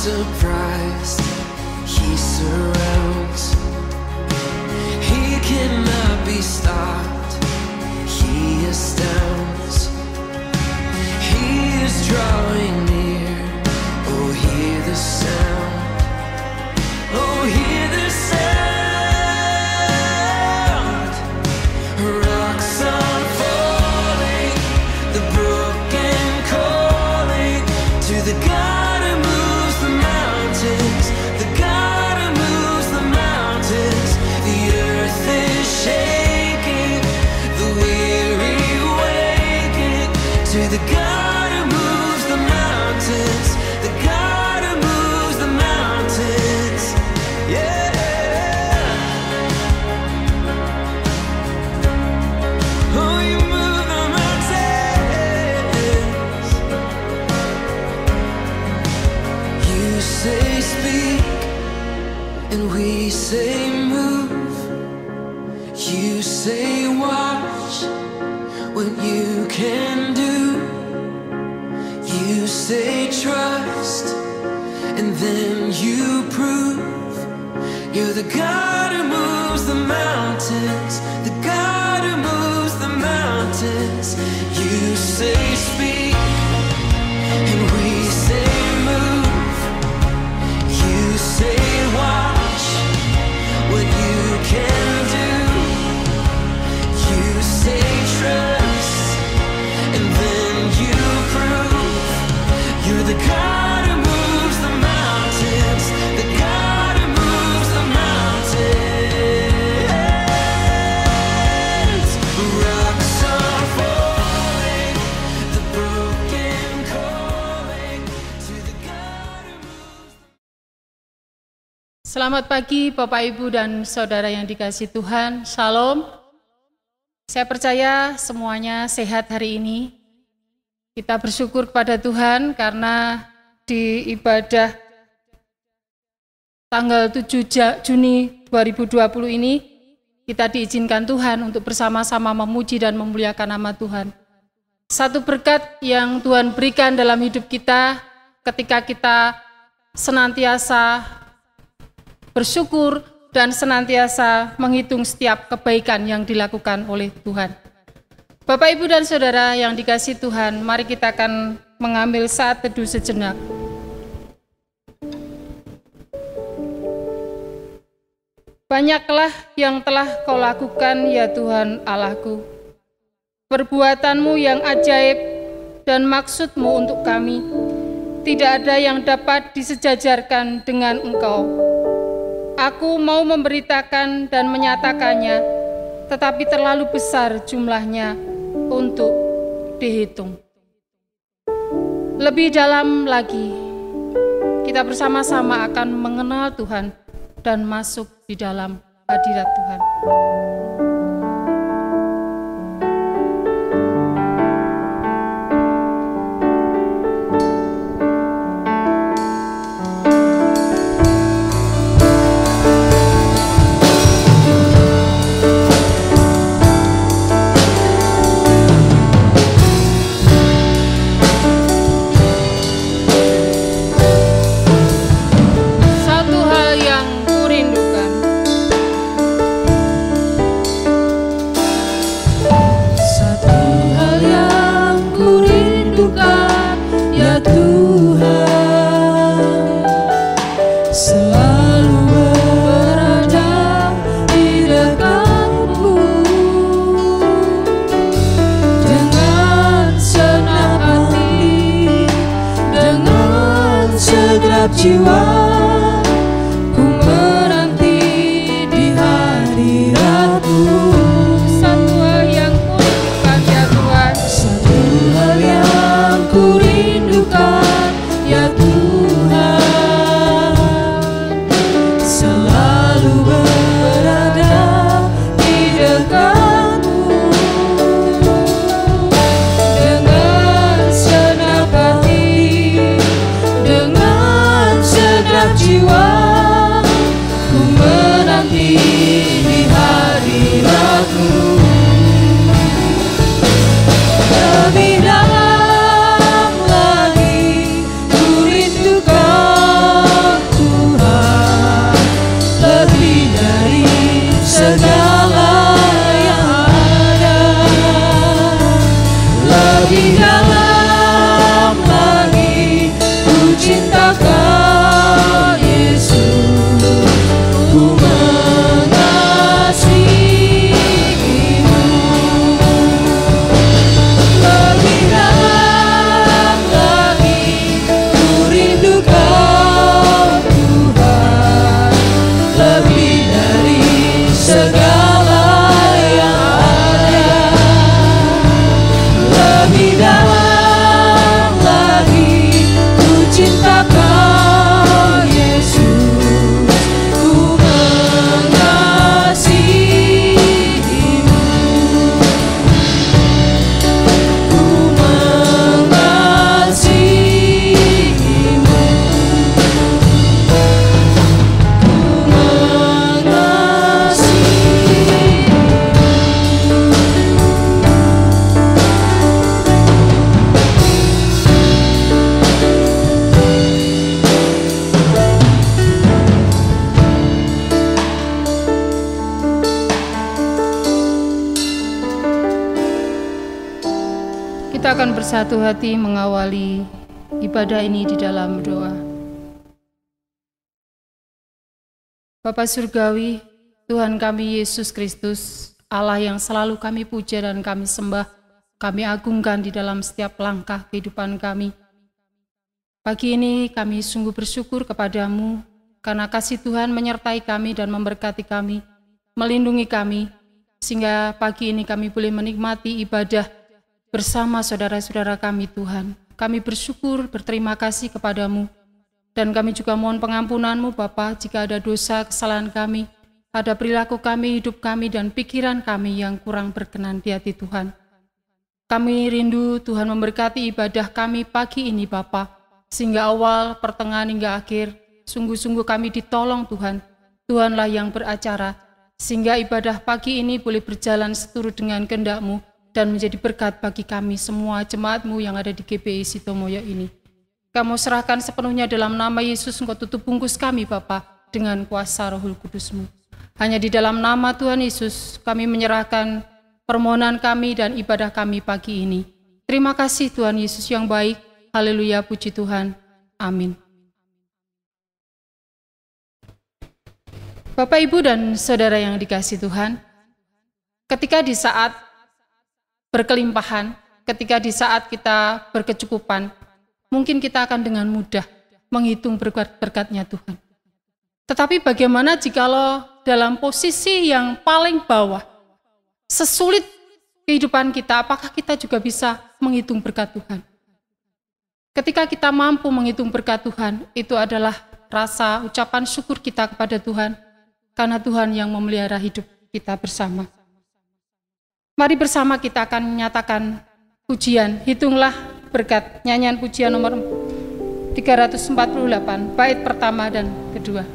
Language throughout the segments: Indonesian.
surprised. He surrounds. He cannot be stopped. He astounds. He is drawing near. Oh, hear the sound. Oh, hear the sound. Rocks are falling, the broken calling to the God who moves the mountains, the God who moves the mountains. The earth is shaking, the weary waking to the God who moves the mountains, the God who moves the mountains. Yeah. Oh, you move the mountains. You say speak, and we say move. You say watch what you can do. You say trust, and then you prove. You're the God who moves the mountains, the God who moves the mountains. You say speak, and we say move. You say watch what you can do. You say trust, and then you prove. You're the God who moves the mountains, the God who moves the mountains. Rocks are falling, the broken calling to the God who moves. Selamat pagi Bapak Ibu dan Saudara yang dikasihi Tuhan, Shalom. Saya percaya semuanya sehat hari ini. Kita bersyukur kepada Tuhan karena di ibadah tanggal 7 Juni 2020 ini kita diizinkan Tuhan untuk bersama-sama memuji dan memuliakan nama Tuhan. Satu berkat yang Tuhan berikan dalam hidup kita ketika kita senantiasa bersyukur dan senantiasa menghitung setiap kebaikan yang dilakukan oleh Tuhan. Bapak, Ibu, dan Saudara yang dikasihi Tuhan, mari kita akan mengambil saat teduh sejenak. Banyaklah yang telah Kau lakukan, ya Tuhan Allahku. Perbuatanmu yang ajaib dan maksud-Mu untuk kami, tidak ada yang dapat disejajarkan dengan Engkau. Aku mau memberitakan dan menyatakannya, tetapi terlalu besar jumlahnya untuk dihitung. Lebih dalam lagi, kita bersama-sama akan mengenal Tuhan dan masuk di dalam hadirat Tuhan. Satu hal yang kurindukan, ya Tuhan, selalu berada di dekatmu. Dengan senang hati, dengan segenap jiwa, ku menanti di hadirat-Mu. satu hal yang kurindukan, ya Tuhan. Satu hal yang kurindukan, ya Tuhan, selalu berada di dekatmu. Dengan segenap hati, dengan segenap Kita akan bersatu hati mengawali ibadah ini di dalam doa. Bapa Surgawi, Tuhan kami Yesus Kristus, Allah yang selalu kami puja dan kami sembah, kami agungkan di dalam setiap langkah kehidupan kami. Pagi ini kami sungguh bersyukur kepadamu, karena kasih Tuhan menyertai kami dan memberkati kami, melindungi kami, sehingga pagi ini kami boleh menikmati ibadah bersama saudara-saudara kami Tuhan. Kami bersyukur, berterima kasih kepadamu, dan kami juga mohon pengampunan-Mu Bapa jika ada dosa, kesalahan kami, ada perilaku kami, hidup kami, dan pikiran kami yang kurang berkenan di hati Tuhan. Kami rindu Tuhan memberkati ibadah kami pagi ini Bapa, sehingga awal, pertengahan, hingga akhir, sungguh-sungguh kami ditolong Tuhan. Tuhanlah yang beracara, sehingga ibadah pagi ini boleh berjalan seturut dengan kehendak-Mu, dan menjadi berkat bagi kami semua jemaat-Mu yang ada di GBI Sitomoyo ini. Kamu serahkan sepenuhnya dalam nama Yesus, Engkau tutup bungkus kami Bapa dengan kuasa Roh Kudus-Mu. Hanya di dalam nama Tuhan Yesus kami menyerahkan permohonan kami dan ibadah kami pagi ini. Terima kasih Tuhan Yesus yang baik. Haleluya, puji Tuhan. Amin. Bapak, Ibu, dan Saudara yang dikasihi Tuhan, ketika di saat berkelimpahan, ketika di saat kita berkecukupan, mungkin kita akan dengan mudah menghitung berkat-berkatnya Tuhan. Tetapi bagaimana jikalau dalam posisi yang paling bawah, sesulit kehidupan kita, apakah kita juga bisa menghitung berkat Tuhan? Ketika kita mampu menghitung berkat Tuhan, itu adalah rasa ucapan syukur kita kepada Tuhan, karena Tuhan yang memelihara hidup kita bersama. Mari bersama kita akan menyatakan pujian, hitunglah berkat, nyanyian pujian nomor 348, bait pertama dan kedua.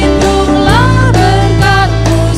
Hitunglah berkat-Mu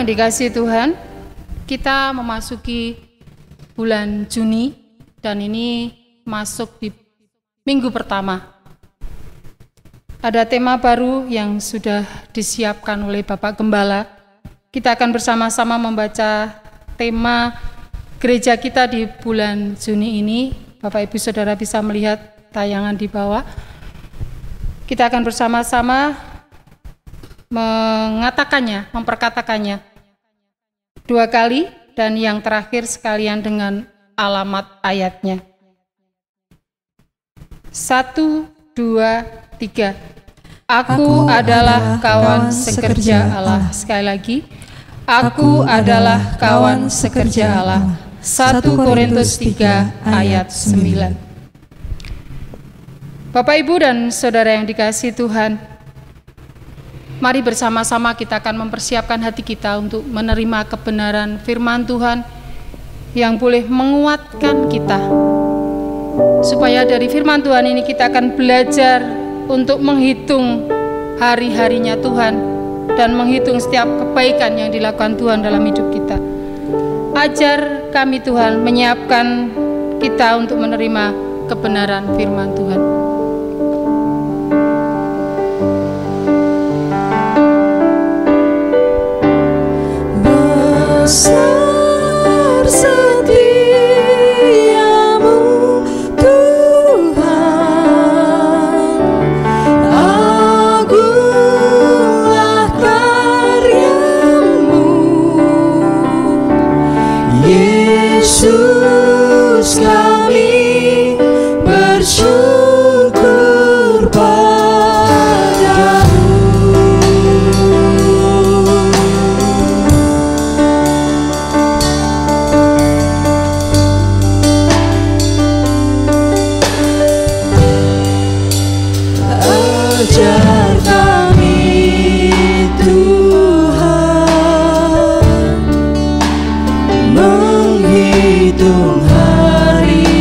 yang dikasihi Tuhan, kita memasuki bulan Juni dan ini masuk di minggu pertama. Ada tema baru yang sudah disiapkan oleh Bapak Gembala. Kita akan bersama-sama membaca tema gereja kita di bulan Juni ini. Bapak Ibu Saudara bisa melihat tayangan di bawah. Kita akan bersama-sama mengatakannya, memperkatakannya 2 kali, dan yang terakhir sekalian dengan alamat ayatnya. 1, 2, 3. Aku adalah kawan sekerja Allah. Sekali lagi, aku adalah kawan sekerja Allah. 1 Korintus 3 ayat 9. Bapak, Ibu, dan Saudara yang dikasihi Tuhan, mari bersama-sama kita akan mempersiapkan hati kita untuk menerima kebenaran firman Tuhan yang boleh menguatkan kita. Supaya dari firman Tuhan ini kita akan belajar untuk menghitung hari-harinya Tuhan dan menghitung setiap kebaikan yang dilakukan Tuhan dalam hidup kita. Ajar kami Tuhan, menyiapkan kita untuk menerima kebenaran firman Tuhan. Besar setiamu Tuhan, agunglah karyamu, Yesus kami bersyukur padamu. Ajar kami Tuhan menghitung hari-hari,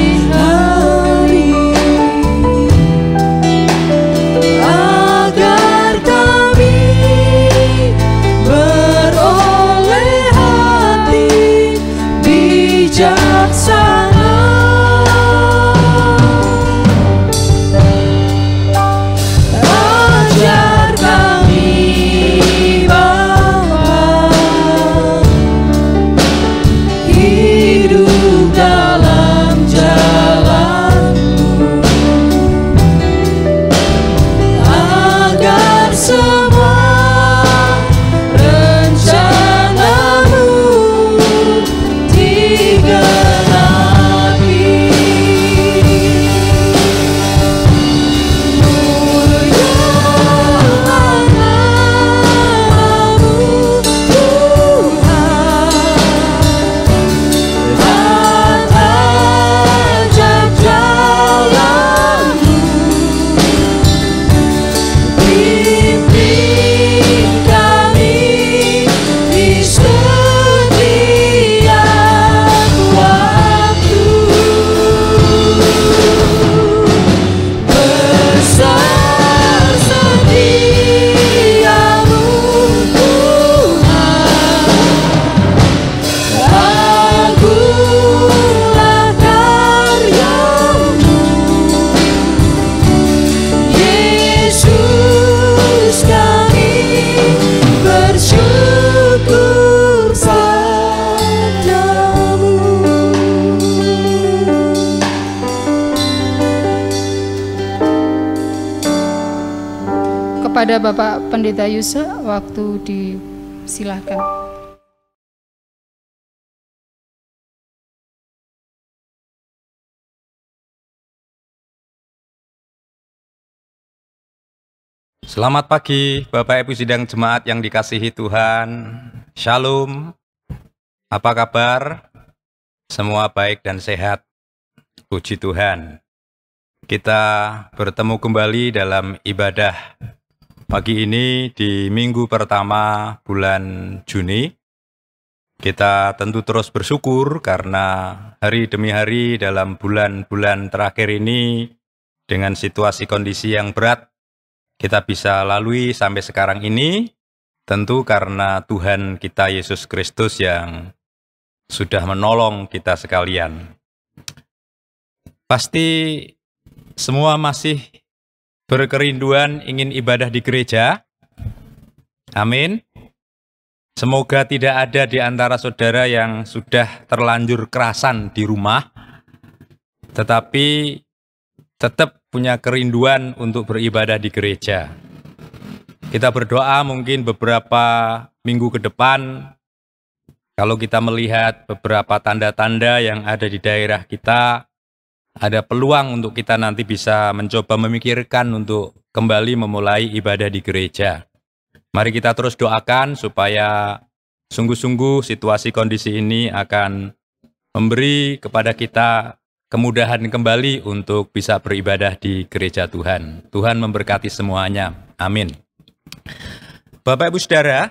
agar kami beroleh hati bijaksana. Ajar kami Bapa hidup dalam jalan-Mu, agar semua rencana-Mu digenapi. Mulialah nama-Mu Tuhan, ajak jalan-Mu, pimpin kami di setiap waktu. Besar setiamu Tuhan, agunglah karyamu, Yesus kami bersyukur padamu. Kepada Bapak Pendeta Yusa, waktu disilahkan. Selamat pagi, Bapak Ibu sidang jemaat yang dikasihi Tuhan. Shalom. Apa kabar? Semua baik dan sehat. Puji Tuhan. Kita bertemu kembali dalam ibadah pagi ini di minggu pertama bulan Juni. Kita tentu terus bersyukur karena hari demi hari dalam bulan-bulan terakhir ini dengan situasi kondisi yang berat kita bisa lalui sampai sekarang ini, Tentu karena Tuhan kita Yesus Kristus yang sudah menolong kita sekalian. Pasti semua masih berkerinduan ingin ibadah di gereja. Amin. Semoga tidak ada di antara saudara yang sudah terlanjur kerasan di rumah, tetapi tetap punya kerinduan untuk beribadah di gereja. Kita berdoa mungkin beberapa minggu ke depan, kalau kita melihat beberapa tanda-tanda yang ada di daerah kita, ada peluang untuk kita nanti bisa mencoba memikirkan untuk kembali memulai ibadah di gereja. Mari kita terus doakan supaya sungguh-sungguh situasi kondisi ini akan memberi kepada kita kemudahan kembali untuk bisa beribadah di gereja Tuhan. Tuhan memberkati semuanya. Amin. Bapak Ibu Saudara,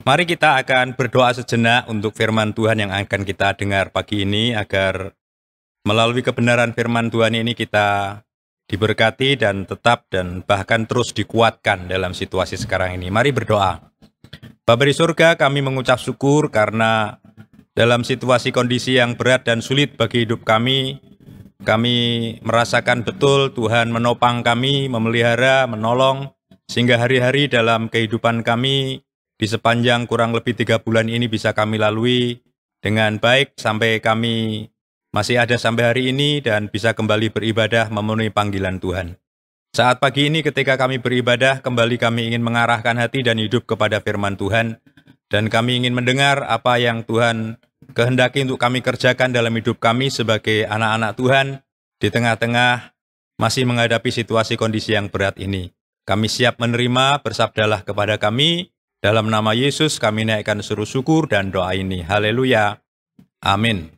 mari kita akan berdoa sejenak untuk firman Tuhan yang akan kita dengar pagi ini, agar melalui kebenaran firman Tuhan ini kita diberkati dan tetap dan bahkan terus dikuatkan dalam situasi sekarang ini. Mari berdoa. Bapa di surga, kami mengucap syukur karena dalam situasi kondisi yang berat dan sulit bagi hidup kami merasakan betul Tuhan menopang kami, memelihara, menolong, sehingga hari-hari dalam kehidupan kami di sepanjang kurang lebih 3 bulan ini bisa kami lalui dengan baik sampai kami masih ada sampai hari ini dan bisa kembali beribadah memenuhi panggilan Tuhan. Saat pagi ini ketika kami beribadah, kembali kami ingin mengarahkan hati dan hidup kepada firman Tuhan, dan kami ingin mendengar apa yang Tuhan kehendaki untuk kami kerjakan dalam hidup kami sebagai anak-anak Tuhan di tengah-tengah masih menghadapi situasi kondisi yang berat ini. Kami siap menerima, bersabdalah kepada kami, dalam nama Yesus kami naikkan seru syukur dan doa ini. Haleluya. Amin.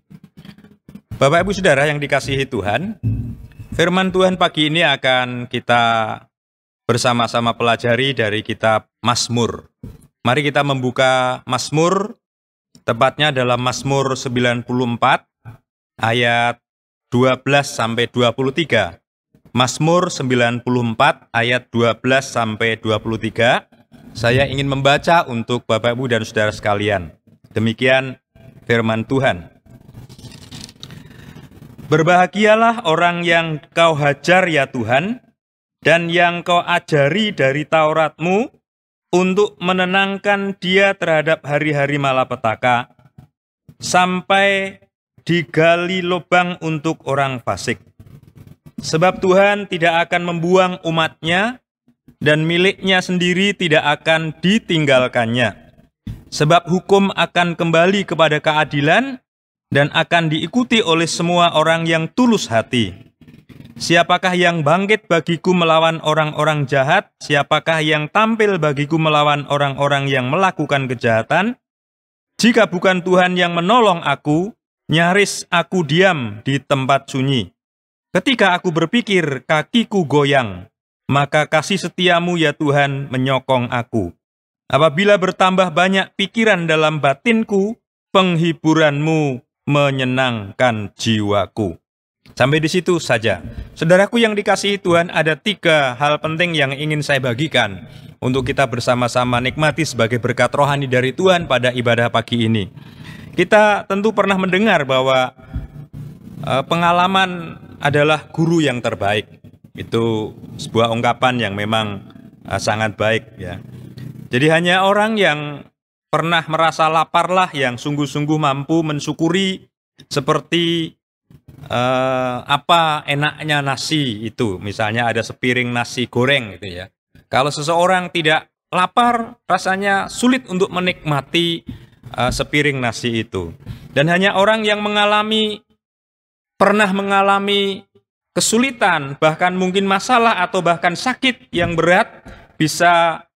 Bapak Ibu Saudara yang dikasihi Tuhan, firman Tuhan pagi ini akan kita bersama-sama pelajari dari kitab Mazmur. Mari kita membuka Mazmur, tepatnya dalam Mazmur 94 ayat 12 sampai 23. Mazmur 94 ayat 12 sampai 23. Saya ingin membaca untuk Bapak Ibu dan Saudara sekalian. Demikian firman Tuhan. Berbahagialah orang yang Kau hajar ya Tuhan, dan yang Kau ajari dari Taurat-Mu untuk menenangkan dia terhadap hari-hari malapetaka, sampai digali lubang untuk orang fasik. Sebab Tuhan tidak akan membuang umat-Nya, dan miliknya sendiri tidak akan ditinggalkannya. Sebab hukum akan kembali kepada keadilan, dan akan diikuti oleh semua orang yang tulus hati. Siapakah yang bangkit bagiku melawan orang-orang jahat? Siapakah yang tampil bagiku melawan orang-orang yang melakukan kejahatan? Jika bukan Tuhan yang menolong aku, nyaris aku diam di tempat sunyi. Ketika aku berpikir, kakiku goyang, maka kasih setiamu ya Tuhan menyokong aku. Apabila bertambah banyak pikiran dalam batinku, penghiburanmu menyenangkan jiwaku. Sampai di situ saja. Saudaraku yang dikasihi Tuhan, ada 3 hal penting yang ingin saya bagikan untuk kita bersama-sama nikmati sebagai berkat rohani dari Tuhan pada ibadah pagi ini. Kita tentu pernah mendengar bahwa pengalaman adalah guru yang terbaik. Itu sebuah ungkapan yang memang sangat baik ya. Jadi hanya orang yang pernah merasa laparlah yang sungguh-sungguh mampu mensyukuri seperti apa enaknya nasi itu. Misalnya ada sepiring nasi goreng gitu ya. Kalau seseorang tidak lapar, rasanya sulit untuk menikmati sepiring nasi itu. Dan hanya orang yang pernah mengalami kesulitan, bahkan mungkin masalah atau bahkan sakit yang berat bisa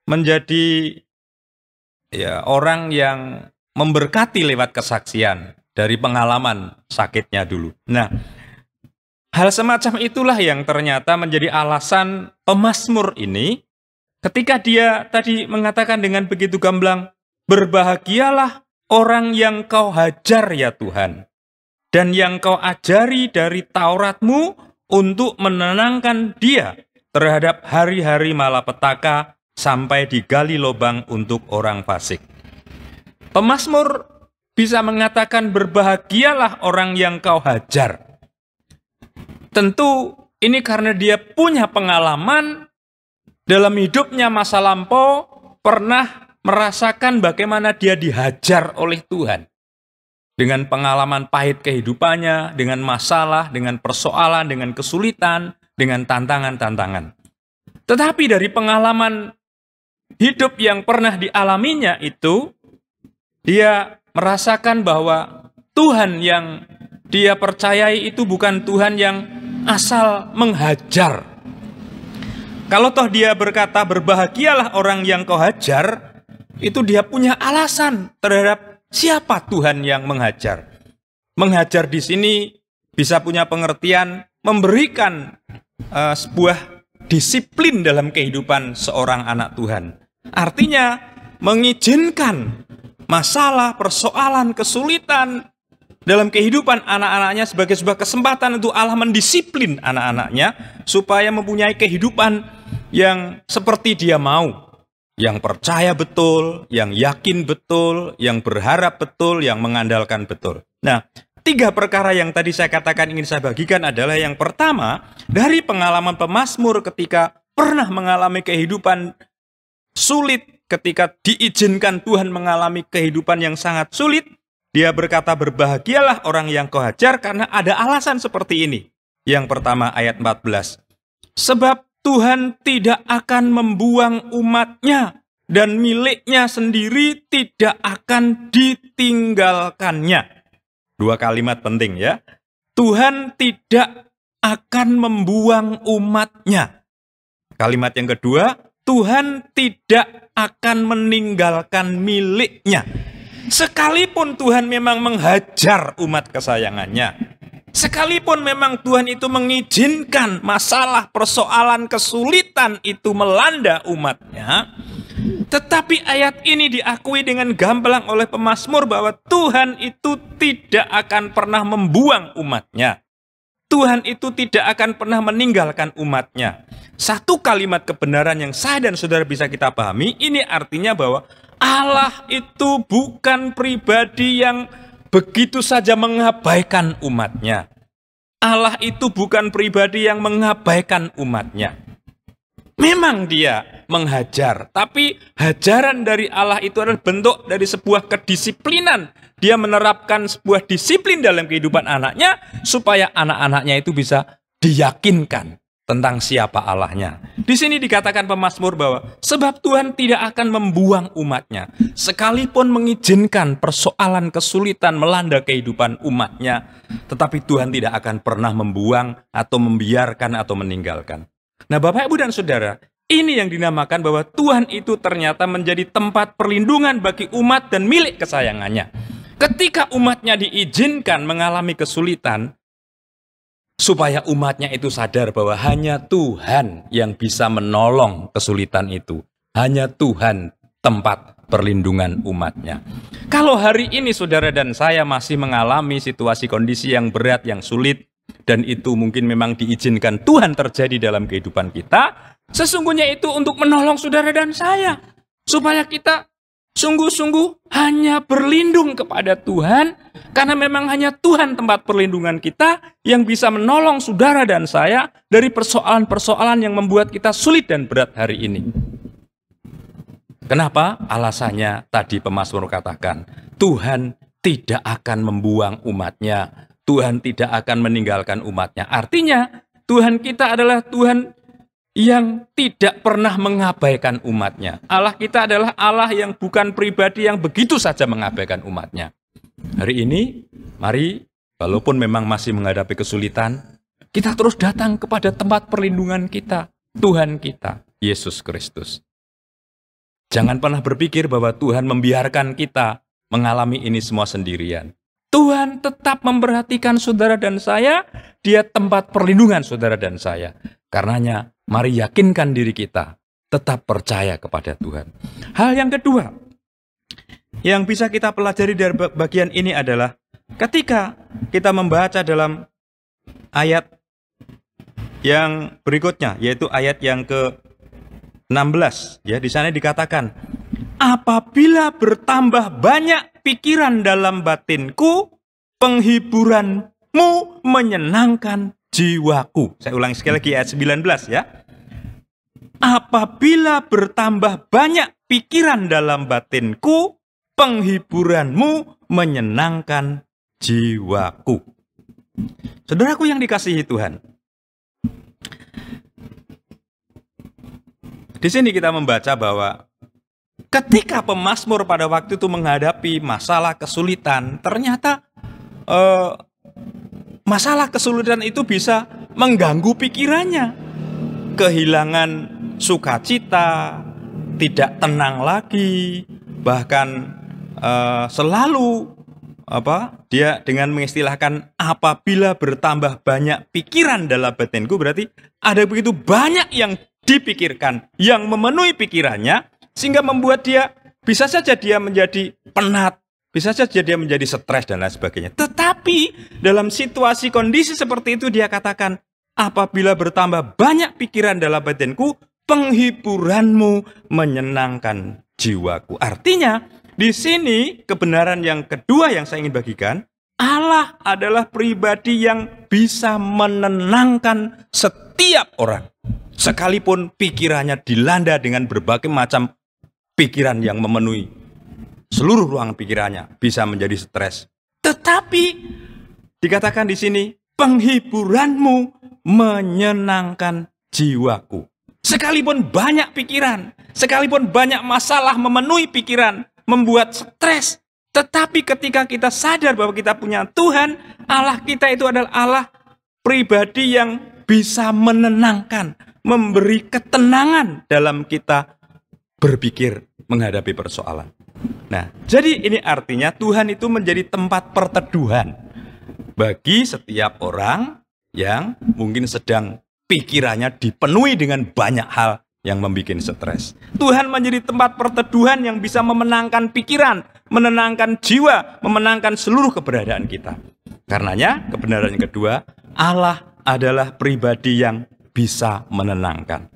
menjadi ya orang yang memberkati lewat kesaksian dari pengalaman sakitnya dulu. Nah, hal semacam itulah yang ternyata menjadi alasan pemazmur ini ketika dia tadi mengatakan dengan begitu gamblang, berbahagialah orang yang Kau hajar ya Tuhan, dan yang Kau ajari dari Taurat-Mu untuk menenangkan dia terhadap hari-hari malapetaka, sampai digali lubang untuk orang fasik. Pemazmur bisa mengatakan berbahagialah orang yang kau hajar. Tentu ini karena dia punya pengalaman dalam hidupnya masa lampau, pernah merasakan bagaimana dia dihajar oleh Tuhan. Dengan pengalaman pahit kehidupannya, dengan masalah, dengan persoalan, dengan kesulitan, dengan tantangan-tantangan. Tetapi dari pengalaman hidup yang pernah dialaminya itu, dia merasakan bahwa Tuhan yang dia percayai itu bukan Tuhan yang asal menghajar. Kalau toh dia berkata berbahagialah orang yang kau hajar, itu dia punya alasan terhadap siapa Tuhan yang menghajar. Menghajar di sini bisa punya pengertian memberikan sebuah disiplin dalam kehidupan seorang anak Tuhan. Artinya mengizinkan masalah, persoalan, kesulitan dalam kehidupan anak-anaknya sebagai sebuah kesempatan untuk Allah mendisiplin anak-anaknya supaya mempunyai kehidupan yang seperti dia mau. Yang percaya betul, yang yakin betul, yang berharap betul, yang mengandalkan betul. Nah, 3 perkara yang tadi saya katakan ingin saya bagikan adalah yang pertama, dari pengalaman pemazmur ketika pernah mengalami kehidupan sulit, ketika diizinkan Tuhan mengalami kehidupan yang sangat sulit, dia berkata berbahagialah orang yang kau hajar karena ada alasan seperti ini. Yang pertama ayat 14. Sebab Tuhan tidak akan membuang umatnya dan miliknya sendiri tidak akan ditinggalkannya. 2 kalimat penting ya. Tuhan tidak akan membuang umatnya. Kalimat yang kedua, Tuhan tidak akan meninggalkan miliknya. Sekalipun Tuhan memang menghajar umat kesayangannya, sekalipun memang Tuhan itu mengizinkan masalah, persoalan, kesulitan itu melanda umatnya, tetapi ayat ini diakui dengan gamblang oleh pemazmur bahwa Tuhan itu tidak akan pernah membuang umatnya. Tuhan itu tidak akan pernah meninggalkan umatnya. Satu kalimat kebenaran yang saya dan saudara bisa kita pahami, ini artinya bahwa Allah itu bukan pribadi yang begitu saja mengabaikan umatnya. Allah itu bukan pribadi yang mengabaikan umatnya. Memang dia menghajar, tapi hajaran dari Allah itu adalah bentuk dari sebuah kedisiplinan. Dia menerapkan sebuah disiplin dalam kehidupan anaknya, supaya anak-anaknya itu bisa diyakinkan tentang siapa Allahnya. Di sini dikatakan pemazmur bahwa sebab Tuhan tidak akan membuang umatnya, sekalipun mengizinkan persoalan kesulitan melanda kehidupan umatnya, tetapi Tuhan tidak akan pernah membuang atau membiarkan atau meninggalkan. Nah, Bapak, Ibu, dan Saudara, ini yang dinamakan bahwa Tuhan itu ternyata menjadi tempat perlindungan bagi umat dan milik kesayangannya. Ketika umatnya diizinkan mengalami kesulitan, supaya umatnya itu sadar bahwa hanya Tuhan yang bisa menolong kesulitan itu. Hanya Tuhan tempat perlindungan umatnya. Kalau hari ini saudara dan saya masih mengalami situasi kondisi yang berat, yang sulit, dan itu mungkin memang diizinkan Tuhan terjadi dalam kehidupan kita, sesungguhnya itu untuk menolong saudara dan saya. Supaya kita sungguh-sungguh hanya berlindung kepada Tuhan, karena memang hanya Tuhan tempat perlindungan kita yang bisa menolong saudara dan saya dari persoalan-persoalan yang membuat kita sulit dan berat hari ini. Kenapa? Alasannya tadi pemazmur katakan, Tuhan tidak akan membuang umatnya, Tuhan tidak akan meninggalkan umatnya. Artinya Tuhan kita adalah Tuhan yang tidak pernah mengabaikan umatnya. Allah kita adalah Allah yang bukan pribadi yang begitu saja mengabaikan umatnya. Hari ini, mari, walaupun memang masih menghadapi kesulitan, kita terus datang kepada tempat perlindungan kita, Tuhan kita, Yesus Kristus. Jangan pernah berpikir bahwa Tuhan membiarkan kita mengalami ini semua sendirian. Tuhan tetap memperhatikan saudara dan saya, Dia tempat perlindungan saudara dan saya. Karenanya, mari yakinkan diri kita, tetap percaya kepada Tuhan. Hal yang kedua, yang bisa kita pelajari dari bagian ini adalah, ketika kita membaca dalam ayat yang berikutnya, yaitu ayat yang ke-16, 16 ya, di sana dikatakan, apabila bertambah banyak pikiran dalam batinku, penghiburanmu menyenangkan jiwaku. Saya ulangi sekali lagi ayat 19 ya. Apabila bertambah banyak pikiran dalam batinku, penghiburanmu menyenangkan jiwaku. Saudaraku yang dikasihi Tuhan, di sini kita membaca bahwa ketika pemazmur pada waktu itu menghadapi masalah kesulitan, ternyata masalah kesulitan itu bisa mengganggu pikirannya. Kehilangan sukacita, tidak tenang lagi, bahkan selalu dia dengan mengistilahkan apabila bertambah banyak pikiran dalam batinku, berarti ada begitu banyak yang dipikirkan, yang memenuhi pikirannya, sehingga membuat dia, bisa saja dia menjadi penat, bisa saja dia menjadi stres dan lain sebagainya. Tetapi dalam situasi kondisi seperti itu dia katakan, apabila bertambah banyak pikiran dalam batinku, penghiburanmu menyenangkan jiwaku. Artinya, di sini kebenaran yang kedua yang saya ingin bagikan, Allah adalah pribadi yang bisa menenangkan setiap orang. Sekalipun pikirannya dilanda dengan berbagai macam pikiran yang memenuhi seluruh ruang pikirannya, bisa menjadi stres. Tetapi dikatakan di sini, penghiburanmu menyenangkan jiwaku. Sekalipun banyak pikiran, sekalipun banyak masalah memenuhi pikiran, membuat stres, tetapi ketika kita sadar bahwa kita punya Tuhan, Allah kita itu adalah Allah pribadi yang bisa menenangkan, memberi ketenangan dalam kita berpikir menghadapi persoalan. Nah, jadi ini artinya Tuhan itu menjadi tempat perteduhan bagi setiap orang yang mungkin sedang pikirannya dipenuhi dengan banyak hal yang membuat stres. Tuhan menjadi tempat perteduhan yang bisa memenangkan pikiran, menenangkan jiwa, memenangkan seluruh keberadaan kita. Karenanya, kebenaran yang kedua, Allah adalah pribadi yang bisa menenangkan.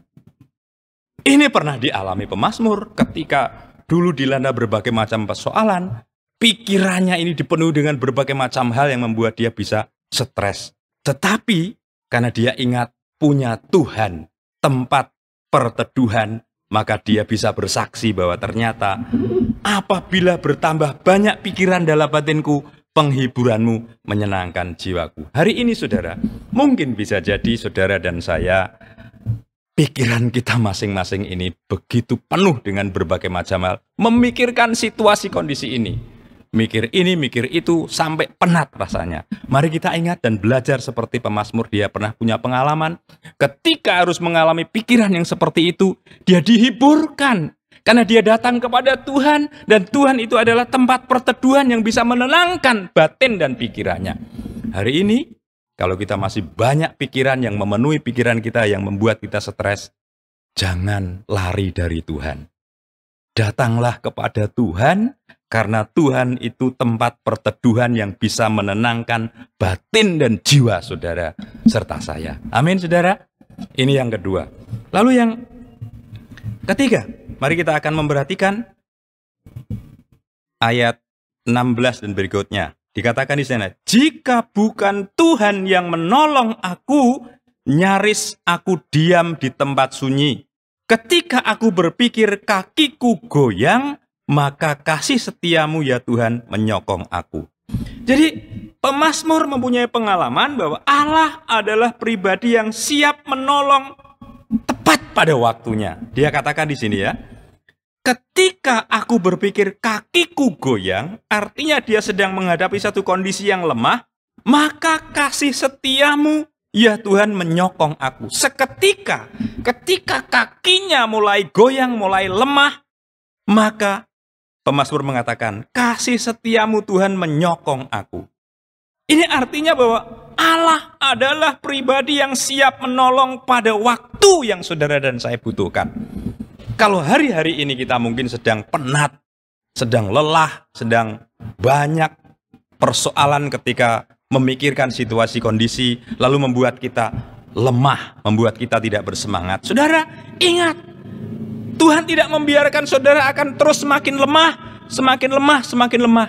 Ini pernah dialami pemazmur ketika dulu dilanda berbagai macam persoalan, pikirannya ini dipenuhi dengan berbagai macam hal yang membuat dia bisa stres. Tetapi karena dia ingat punya Tuhan, tempat perteduhan, maka dia bisa bersaksi bahwa ternyata apabila bertambah banyak pikiran dalam batinku, penghiburanmu menyenangkan jiwaku. Hari ini saudara, mungkin bisa jadi saudara dan saya, pikiran kita masing-masing ini begitu penuh dengan berbagai macam hal, memikirkan situasi kondisi ini. Mikir ini, mikir itu, sampai penat rasanya. Mari kita ingat dan belajar seperti pemazmur. Dia pernah punya pengalaman. Ketika harus mengalami pikiran yang seperti itu, dia dihiburkan. Karena dia datang kepada Tuhan. Dan Tuhan itu adalah tempat perteduhan yang bisa menenangkan batin dan pikirannya. Hari ini, kalau kita masih banyak pikiran yang memenuhi pikiran kita, yang membuat kita stres, jangan lari dari Tuhan. Datanglah kepada Tuhan, karena Tuhan itu tempat perteduhan yang bisa menenangkan batin dan jiwa saudara serta saya. Amin saudara. Ini yang kedua. Lalu yang ketiga, mari kita akan memperhatikan ayat 16 dan berikutnya. Dikatakan di sana, jika bukan Tuhan yang menolong aku, nyaris aku diam di tempat sunyi. Ketika aku berpikir kakiku goyang, maka kasih setiamu ya Tuhan menyokong aku. Jadi pemazmur mempunyai pengalaman bahwa Allah adalah pribadi yang siap menolong tepat pada waktunya. Dia katakan di sini ya, ketika aku berpikir kakiku goyang, artinya dia sedang menghadapi satu kondisi yang lemah, maka kasih setiamu ya Tuhan menyokong aku. Seketika, ketika kakinya mulai goyang, mulai lemah, maka pemazmur mengatakan, kasih setiamu Tuhan menyokong aku. Ini artinya bahwa Allah adalah pribadi yang siap menolong pada waktu yang saudara dan saya butuhkan. Kalau hari-hari ini kita mungkin sedang penat, sedang lelah, sedang banyak persoalan ketika memikirkan situasi kondisi, lalu membuat kita lemah, membuat kita tidak bersemangat. Saudara, ingat, Tuhan tidak membiarkan saudara akan terus semakin lemah, semakin lemah, semakin lemah.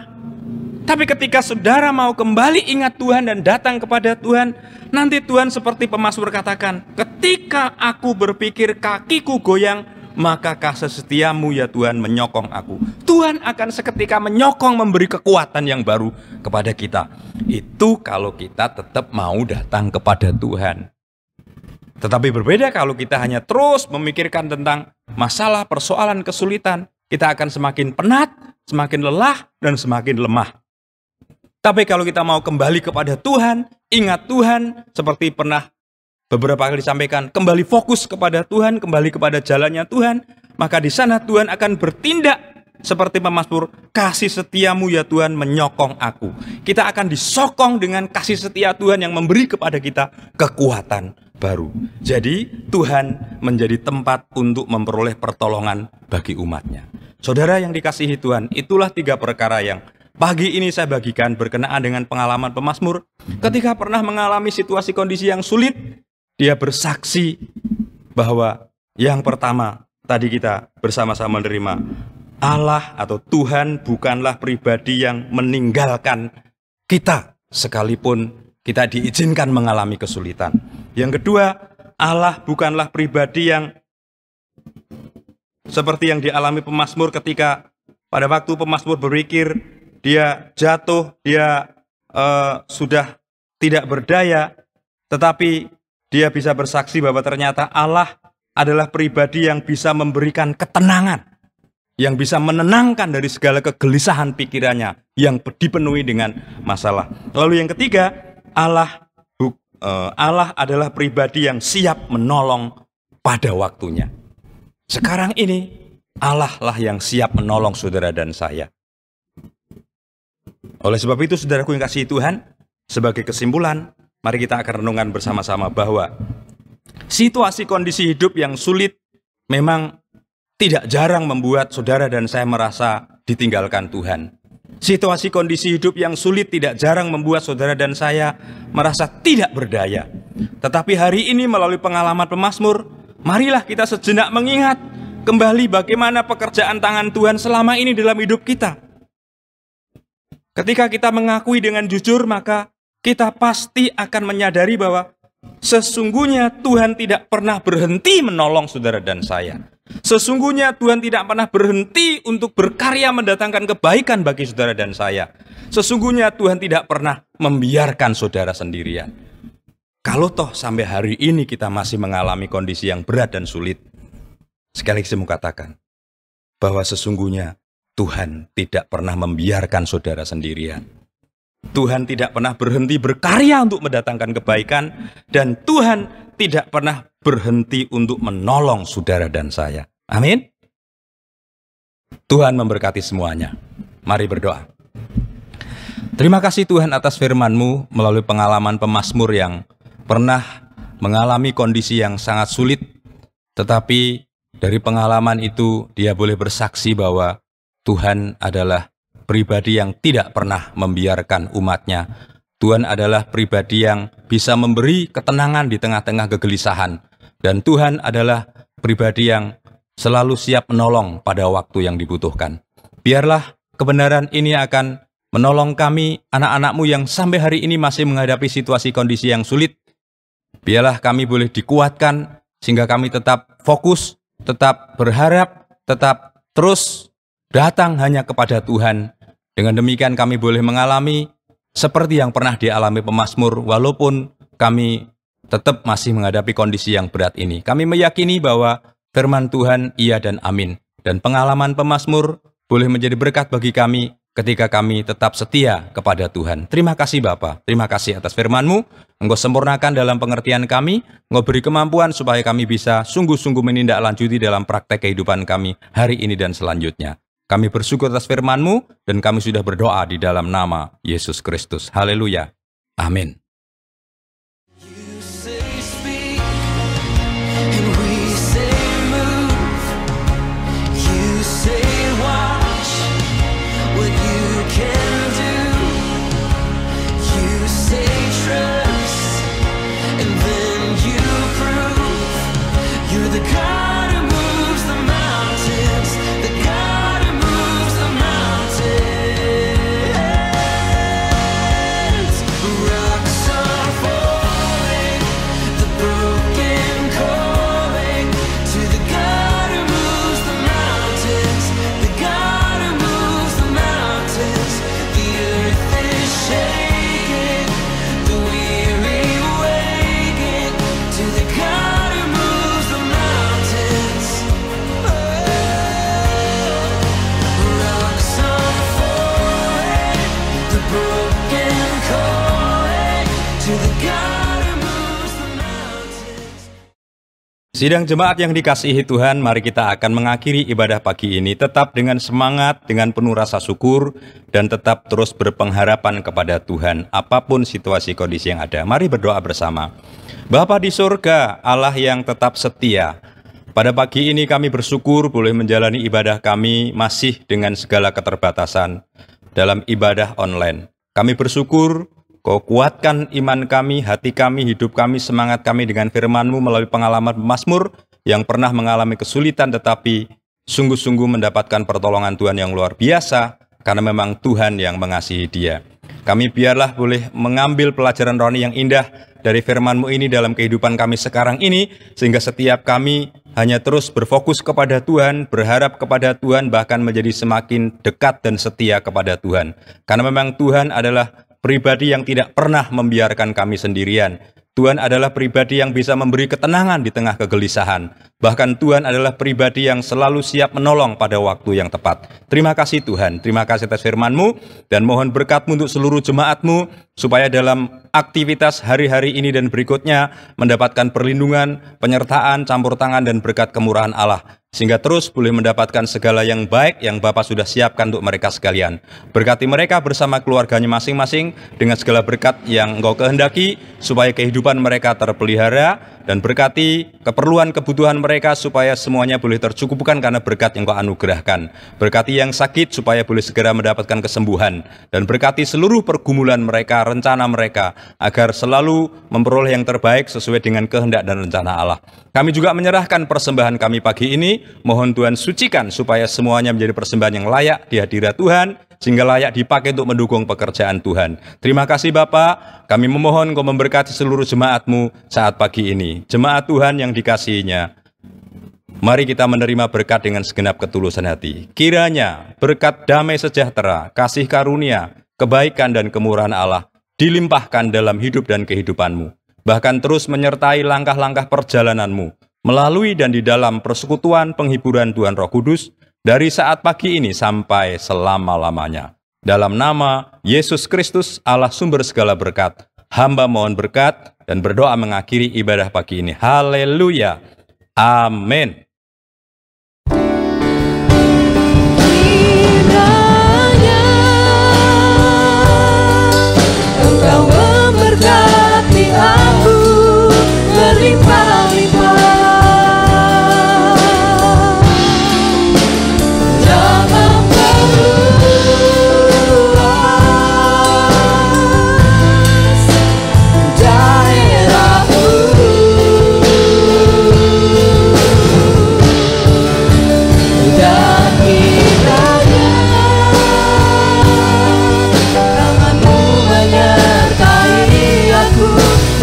Tapi ketika saudara mau kembali ingat Tuhan dan datang kepada Tuhan, nanti Tuhan seperti pemazmur katakan, ketika aku berpikir kakiku goyang, maka kasih setiamu ya Tuhan menyokong aku. Tuhan akan seketika menyokong, memberi kekuatan yang baru kepada kita. Itu kalau kita tetap mau datang kepada Tuhan. Tetapi berbeda kalau kita hanya terus memikirkan tentang masalah, persoalan, kesulitan. Kita akan semakin penat, semakin lelah, dan semakin lemah. Tapi kalau kita mau kembali kepada Tuhan, ingat Tuhan, seperti pernah beberapa kali disampaikan, kembali fokus kepada Tuhan, kembali kepada jalannya Tuhan, maka di sana Tuhan akan bertindak seperti pemazmur, kasih setiamu ya Tuhan menyokong aku. Kita akan disokong dengan kasih setia Tuhan yang memberi kepada kita kekuatan baru. Jadi Tuhan menjadi tempat untuk memperoleh pertolongan bagi umatnya. Saudara yang dikasihi Tuhan, itulah 3 perkara yang pagi ini saya bagikan berkenaan dengan pengalaman pemazmur. Ketika pernah mengalami situasi kondisi yang sulit, dia bersaksi bahwa yang pertama tadi kita bersama-sama menerima, Allah atau Tuhan bukanlah pribadi yang meninggalkan kita sekalipun kita diizinkan mengalami kesulitan. Yang kedua, Allah bukanlah pribadi yang seperti yang dialami pemazmur ketika pada waktu pemazmur berpikir dia jatuh, dia sudah tidak berdaya, tetapi dia bisa bersaksi bahwa ternyata Allah adalah pribadi yang bisa memberikan ketenangan, yang bisa menenangkan dari segala kegelisahan pikirannya yang dipenuhi dengan masalah. Lalu yang ketiga, Allah adalah pribadi yang siap menolong pada waktunya. Sekarang ini Allah lah yang siap menolong saudara dan saya. Oleh sebab itu saudaraku yang kasih Tuhan, sebagai kesimpulan, mari kita akan renungan bersama-sama bahwa situasi kondisi hidup yang sulit memang tidak jarang membuat saudara dan saya merasa ditinggalkan Tuhan. Situasi kondisi hidup yang sulit tidak jarang membuat saudara dan saya merasa tidak berdaya. Tetapi hari ini melalui pengalaman pemazmur, marilah kita sejenak mengingat kembali bagaimana pekerjaan tangan Tuhan selama ini dalam hidup kita. Ketika kita mengakui dengan jujur, maka kita pasti akan menyadari bahwa sesungguhnya Tuhan tidak pernah berhenti menolong saudara dan saya. Sesungguhnya Tuhan tidak pernah berhenti untuk berkarya mendatangkan kebaikan bagi saudara dan saya. Sesungguhnya Tuhan tidak pernah membiarkan saudara sendirian. Kalau toh sampai hari ini kita masih mengalami kondisi yang berat dan sulit, sekali lagi saya mau katakan bahwa sesungguhnya Tuhan tidak pernah membiarkan saudara sendirian. Tuhan tidak pernah berhenti berkarya untuk mendatangkan kebaikan, dan Tuhan tidak pernah berhenti untuk menolong saudara dan saya. Amin. Tuhan memberkati semuanya. Mari berdoa. Terima kasih Tuhan atas firman-Mu melalui pengalaman pemazmur yang pernah mengalami kondisi yang sangat sulit, tetapi dari pengalaman itu dia boleh bersaksi bahwa Tuhan adalah pribadi yang tidak pernah membiarkan umatnya. Tuhan adalah pribadi yang bisa memberi ketenangan di tengah-tengah kegelisahan. Dan Tuhan adalah pribadi yang selalu siap menolong pada waktu yang dibutuhkan. Biarlah kebenaran ini akan menolong kami, anak-anak-Mu yang sampai hari ini masih menghadapi situasi kondisi yang sulit. Biarlah kami boleh dikuatkan, sehingga kami tetap fokus, tetap berharap, tetap terus datang hanya kepada Tuhan. Dengan demikian kami boleh mengalami seperti yang pernah dialami pemazmur, walaupun kami tetap masih menghadapi kondisi yang berat ini. Kami meyakini bahwa firman Tuhan iya dan amin. Dan pengalaman pemazmur boleh menjadi berkat bagi kami ketika kami tetap setia kepada Tuhan. Terima kasih Bapa, terima kasih atas firman-Mu. Engkau sempurnakan dalam pengertian kami, Engkau beri kemampuan supaya kami bisa sungguh-sungguh menindaklanjuti dalam praktek kehidupan kami hari ini dan selanjutnya. Kami bersyukur atas firman-Mu, dan kami sudah berdoa di dalam nama Yesus Kristus. Haleluya. Amin. You say speak, and we say move. You say watch what you can do. You say trust, and then you prove you're the God who moves the mountains. to the God who moves the mountains. Sidang jemaat yang dikasihi Tuhan, mari kita akan mengakhiri ibadah pagi ini tetap dengan semangat, dengan penuh rasa syukur, dan tetap terus berpengharapan kepada Tuhan, apapun situasi kondisi yang ada. Mari berdoa bersama. Bapa di surga, Allah yang tetap setia, pada pagi ini kami bersyukur boleh menjalani ibadah kami masih dengan segala keterbatasan dalam ibadah online. Kami bersyukur Kau kuatkan iman kami, hati kami, hidup kami, semangat kami dengan firman-Mu melalui pengalaman Mazmur yang pernah mengalami kesulitan tetapi sungguh-sungguh mendapatkan pertolongan Tuhan yang luar biasa karena memang Tuhan yang mengasihi dia. Kami biarlah boleh mengambil pelajaran rohani yang indah dari firman-Mu ini dalam kehidupan kami sekarang ini, sehingga setiap kami hanya terus berfokus kepada Tuhan, berharap kepada Tuhan, bahkan menjadi semakin dekat dan setia kepada Tuhan. Karena memang Tuhan adalah pribadi yang tidak pernah membiarkan kami sendirian. Tuhan adalah pribadi yang bisa memberi ketenangan di tengah kegelisahan. Bahkan Tuhan adalah pribadi yang selalu siap menolong pada waktu yang tepat. Terima kasih Tuhan, terima kasih atas firman-Mu, dan mohon berkat-Mu untuk seluruh jemaat-Mu, supaya dalam aktivitas hari-hari ini dan berikutnya mendapatkan perlindungan, penyertaan, campur tangan, dan berkat kemurahan Allah, sehingga terus boleh mendapatkan segala yang baik yang Bapa sudah siapkan untuk mereka sekalian. Berkati mereka bersama keluarganya masing-masing dengan segala berkat yang Engkau kehendaki, supaya kehidupan mereka terpelihara, dan berkati keperluan kebutuhan mereka supaya semuanya boleh tercukupkan karena berkat yang Engkau anugerahkan. Berkati yang sakit supaya boleh segera mendapatkan kesembuhan, dan berkati seluruh pergumulan mereka, rencana mereka, agar selalu memperoleh yang terbaik sesuai dengan kehendak dan rencana Allah. Kami juga menyerahkan persembahan kami pagi ini, mohon Tuhan sucikan supaya semuanya menjadi persembahan yang layak di hadirat Tuhan, sehingga layak dipakai untuk mendukung pekerjaan Tuhan. Terima kasih Bapa, kami memohon Kau memberkati seluruh jemaat-Mu saat pagi ini. Jemaat Tuhan yang dikasihinya, mari kita menerima berkat dengan segenap ketulusan hati. Kiranya berkat damai sejahtera, kasih karunia, kebaikan dan kemurahan Allah dilimpahkan dalam hidup dan kehidupan-Mu, bahkan terus menyertai langkah-langkah perjalanan-Mu, melalui dan di dalam persekutuan penghiburan Tuhan Roh Kudus, dari saat pagi ini sampai selama-lamanya. Dalam nama Yesus Kristus, Allah sumber segala berkat, hamba mohon berkat dan berdoa mengakhiri ibadah pagi ini. Haleluya. Amin. Kiranya Engkau memberkati aku berlimpah-limpah dalam terluas daerahmu, dan kiranya tangan-Mu menyertai aku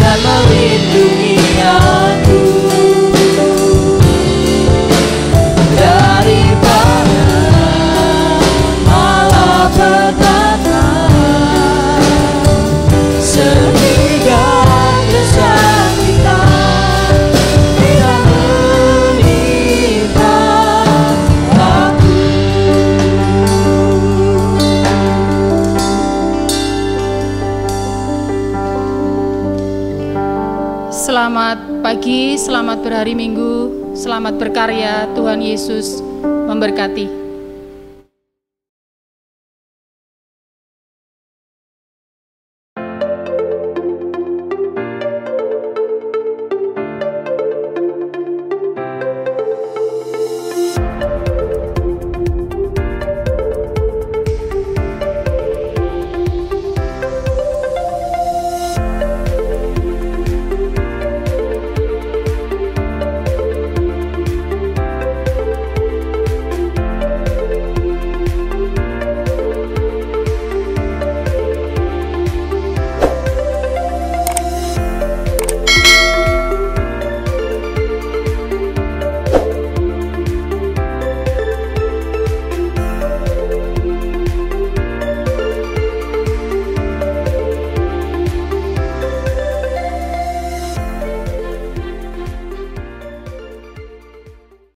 dan melindungi aku daripada malapetaka, sehingga kesakitan tidak menimpa aku. Selamat pagi, selamat berhari Minggu, selamat berkarya, Tuhan Yesus memberkati.